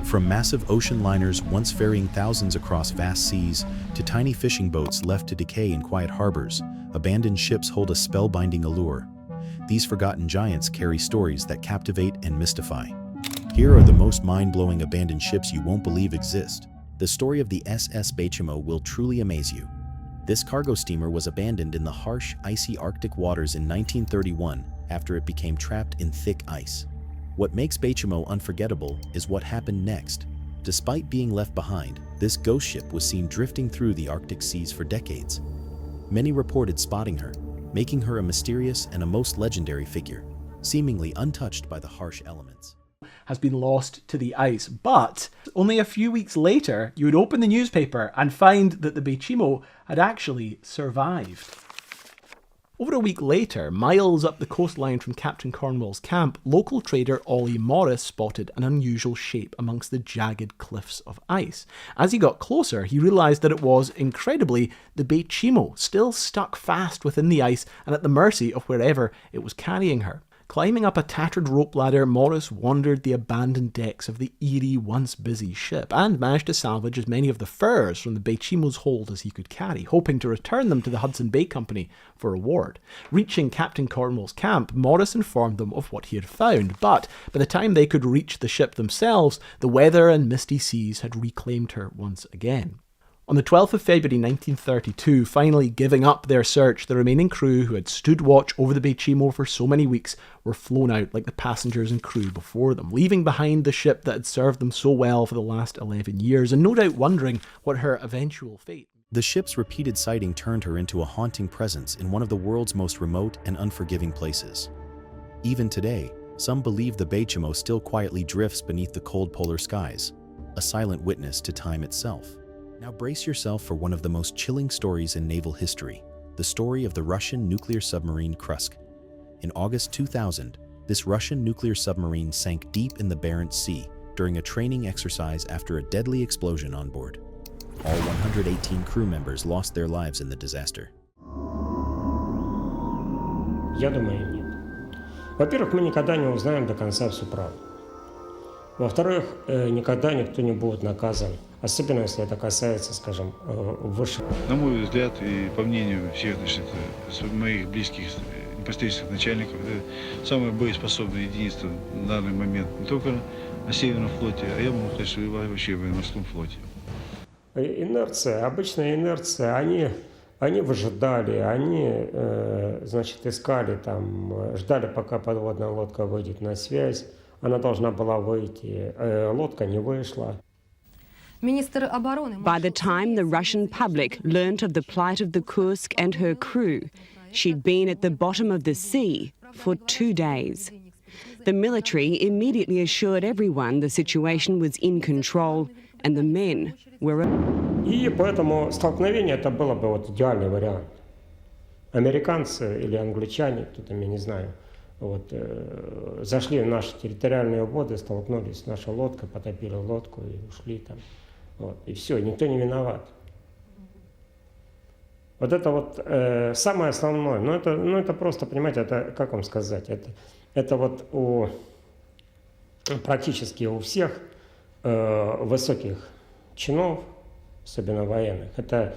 From massive ocean liners once ferrying thousands across vast seas to tiny fishing boats left to decay in quiet harbors, abandoned ships hold a spellbinding allure. These forgotten giants carry stories that captivate and mystify. Here are the most mind-blowing abandoned ships you won't believe exist. The story of the SS Baychimo will truly amaze you. This cargo steamer was abandoned in the harsh, icy Arctic waters in 1931 after it became trapped in thick ice. What makes Baychimo unforgettable is what happened next. Despite being left behind, this ghost ship was seen drifting through the Arctic seas for decades. Many reported spotting her, making her a mysterious and a most legendary figure, seemingly untouched by the harsh elements. Has been lost to the ice, but only a few weeks later you would open the newspaper and find that the Baychimo had actually survived. Over a week later, miles up the coastline from Captain Cornwall's camp, local trader Ollie Morris spotted an unusual shape amongst the jagged cliffs of ice. As he got closer, he realised that it was, incredibly, the Baychimo, still stuck fast within the ice and at the mercy of wherever it was carrying her. Climbing up a tattered rope ladder, Morris wandered the abandoned decks of the eerie, once busy ship, and managed to salvage as many of the furs from the Baychimo's hold as he could carry, hoping to return them to the Hudson Bay Company for reward. Reaching Captain Cornwall's camp, Morris informed them of what he had found, but by the time they could reach the ship themselves, the weather and misty seas had reclaimed her once again. On the 12th of February 1932, finally giving up their search, the remaining crew who had stood watch over the Baychimo for so many weeks were flown out like the passengers and crew before them, leaving behind the ship that had served them so well for the last 11 years, and no doubt wondering what her eventual fate. The ship's repeated sighting turned her into a haunting presence in one of the world's most remote and unforgiving places. Even today, some believe the Baychimo still quietly drifts beneath the cold polar skies, a silent witness to time itself. Now brace yourself for one of the most chilling stories in naval history, the story of the Russian nuclear submarine Kursk. In August 2000, this Russian nuclear submarine sank deep in the Barents Sea during a training exercise after a deadly explosion on board. All 118 crew members lost their lives in the disaster. Я думаю, нет. Во-первых, мы никогда не узнаем до конца всю правду. Во-вторых, никогда никто не будет наказан, особенно если это касается, скажем, высших. На мой взгляд и по мнению всех, значит, моих близких непосредственных начальников, это самая боеспособная единица на данный момент не только на Северном флоте, а я могу сказать, что и вообще в военно-морском флоте. Инерция, обычная инерция, они выжидали, они, значит, искали там, ждали, пока подводная лодка выйдет на связь. Она должна была выйти, лодка не вышла. By the time the Russian public learnt of the plight of the Kursk and her crew, she'd been at the bottom of the sea for 2 days. The military immediately assured everyone the situation was in control and the men were... И поэтому столкновение это было бы вот идеальный вариант. Американцы или англичане, кто там, я не знаю, вот, зашли в наши территориальные воды, столкнулись с нашей лодкой, потопили лодку и ушли там. Вот, и все, никто не виноват. Вот это вот самое основное. Ну это просто, понимаете, это, как вам сказать, это вот практически у всех высоких чинов, особенно военных, это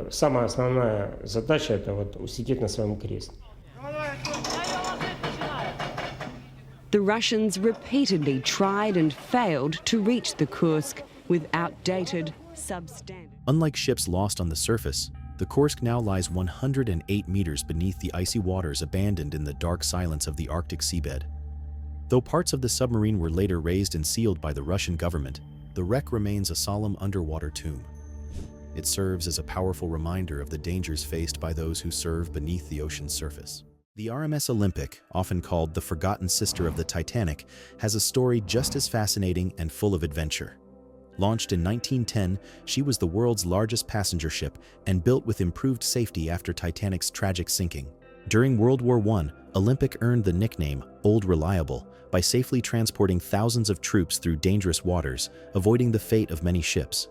самая основная задача, это вот усидеть на своем кресле. The Russians repeatedly tried and failed to reach the Kursk with outdated, substandard... Unlike ships lost on the surface, the Kursk now lies 108 meters beneath the icy waters, abandoned in the dark silence of the Arctic seabed. Though parts of the submarine were later raised and sealed by the Russian government, the wreck remains a solemn underwater tomb. It serves as a powerful reminder of the dangers faced by those who serve beneath the ocean's surface. The RMS Olympic, often called the forgotten sister of the Titanic, has a story just as fascinating and full of adventure. Launched in 1910, she was the world's largest passenger ship and built with improved safety after Titanic's tragic sinking. During World War I, Olympic earned the nickname Old Reliable by safely transporting thousands of troops through dangerous waters, avoiding the fate of many ships.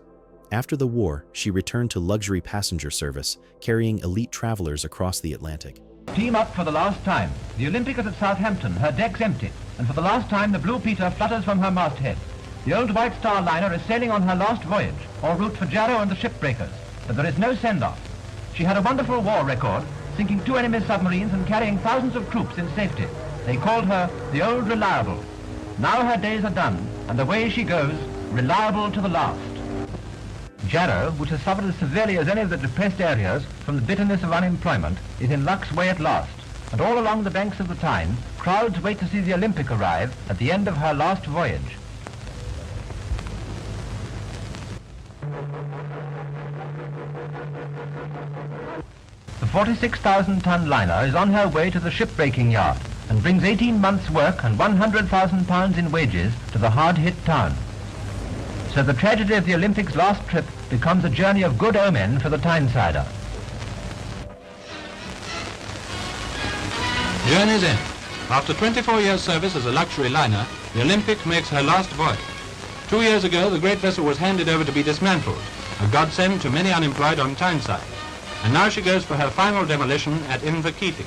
After the war, she returned to luxury passenger service, carrying elite travelers across the Atlantic. Team up for the last time. The Olympic is at Southampton, her decks empty, and for the last time the Blue Peter flutters from her masthead. The old White Star liner is sailing on her last voyage, en route for Jarrow and the shipbreakers, but there is no send-off. She had a wonderful war record, sinking 2 enemy submarines and carrying thousands of troops in safety. They called her the Old Reliable. Now her days are done, and away she goes, reliable to the last. Jarrow, which has suffered as severely as any of the depressed areas from the bitterness of unemployment, is in luck's way at last. And all along the banks of the Tyne, crowds wait to see the Olympic arrive at the end of her last voyage. The 46,000-ton liner is on her way to the shipbreaking yard and brings 18 months' work and £100,000 in wages to the hard-hit town. So the tragedy of the Olympic's last trip becomes a journey of good omen for the Tynesider. Journey's end. After 24 years' service as a luxury liner, the Olympic makes her last voyage. 2 years ago, the great vessel was handed over to be dismantled, a godsend to many unemployed on Tyneside. And now she goes for her final demolition at Inverkeithing.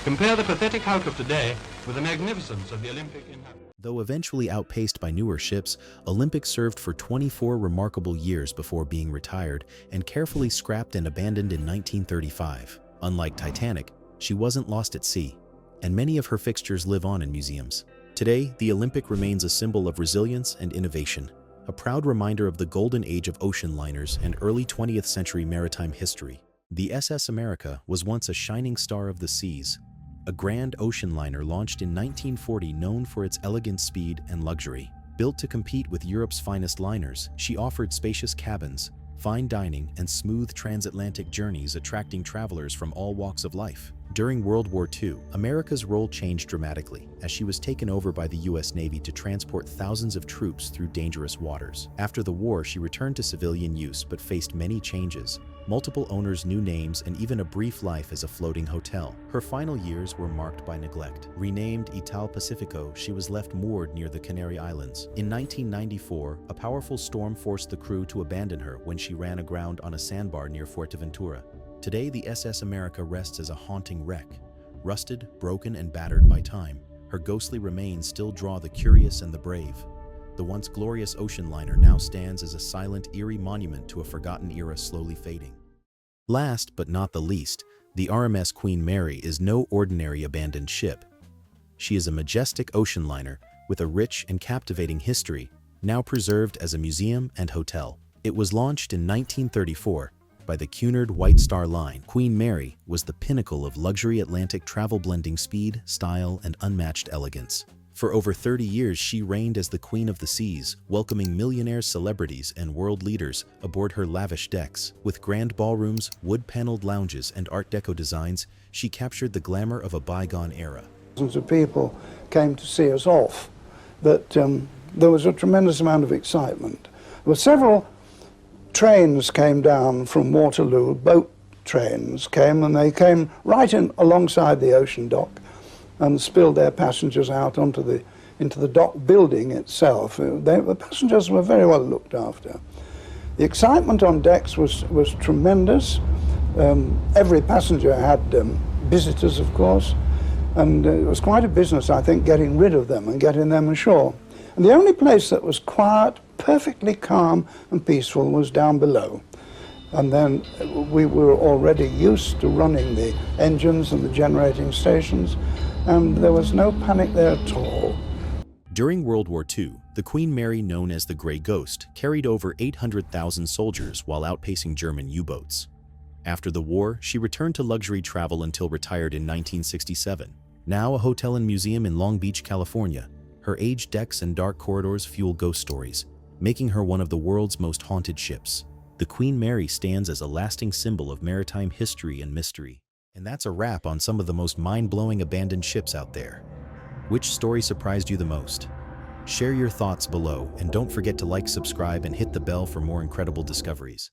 Compare the pathetic hulk of today with the magnificence of the Olympic in her. Though eventually outpaced by newer ships, Olympic served for 24 remarkable years before being retired and carefully scrapped and abandoned in 1935. Unlike Titanic, she wasn't lost at sea, and many of her fixtures live on in museums. Today, the Olympic remains a symbol of resilience and innovation, a proud reminder of the golden age of ocean liners and early 20th century maritime history. The SS America was once a shining star of the seas, a grand ocean liner launched in 1940 known for its elegant speed and luxury. Built to compete with Europe's finest liners, she offered spacious cabins, fine dining, and smooth transatlantic journeys attracting travelers from all walks of life. During World War II, America's role changed dramatically as she was taken over by the U.S. Navy to transport thousands of troops through dangerous waters. After the war, she returned to civilian use but faced many changes, multiple owners, new names, and even a brief life as a floating hotel. Her final years were marked by neglect. Renamed Ital Pacifico, she was left moored near the Canary Islands. In 1994, a powerful storm forced the crew to abandon her when she ran aground on a sandbar near Fuerteventura. Today, the SS America rests as a haunting wreck. Rusted, broken, and battered by time, her ghostly remains still draw the curious and the brave. The once glorious ocean liner now stands as a silent, eerie monument to a forgotten era slowly fading. Last but not the least, the RMS Queen Mary is no ordinary abandoned ship. She is a majestic ocean liner with a rich and captivating history, now preserved as a museum and hotel. It was launched in 1934 by the Cunard White Star Line. Queen Mary was the pinnacle of luxury Atlantic travel, blending speed, style, and unmatched elegance. For over 30 years, she reigned as the Queen of the Seas, welcoming millionaires, celebrities, and world leaders aboard her lavish decks. With grand ballrooms, wood-paneled lounges, and Art Deco designs, she captured the glamour of a bygone era. Thousands of people came to see us off, that there was a tremendous amount of excitement. There were several trains came down from Waterloo, boat trains came, and they came right in alongside the ocean dock and spilled their passengers out into the dock building itself. The passengers were very well looked after. The excitement on decks was tremendous. Every passenger had visitors, of course, and it was quite a business, I think, getting rid of them and getting them ashore. And the only place that was quiet, perfectly calm and peaceful was down below. And then we were already used to running the engines and the generating stations, and there was no panic there at all. During World War II, the Queen Mary, known as the Grey Ghost, carried over 800,000 soldiers while outpacing German U-boats. After the war, she returned to luxury travel until retired in 1967. Now a hotel and museum in Long Beach, California, her aged decks and dark corridors fuel ghost stories, making her one of the world's most haunted ships. The Queen Mary stands as a lasting symbol of maritime history and mystery. And that's a wrap on some of the most mind-blowing abandoned ships out there. Which story surprised you the most? Share your thoughts below, and don't forget to like, subscribe, and hit the bell for more incredible discoveries.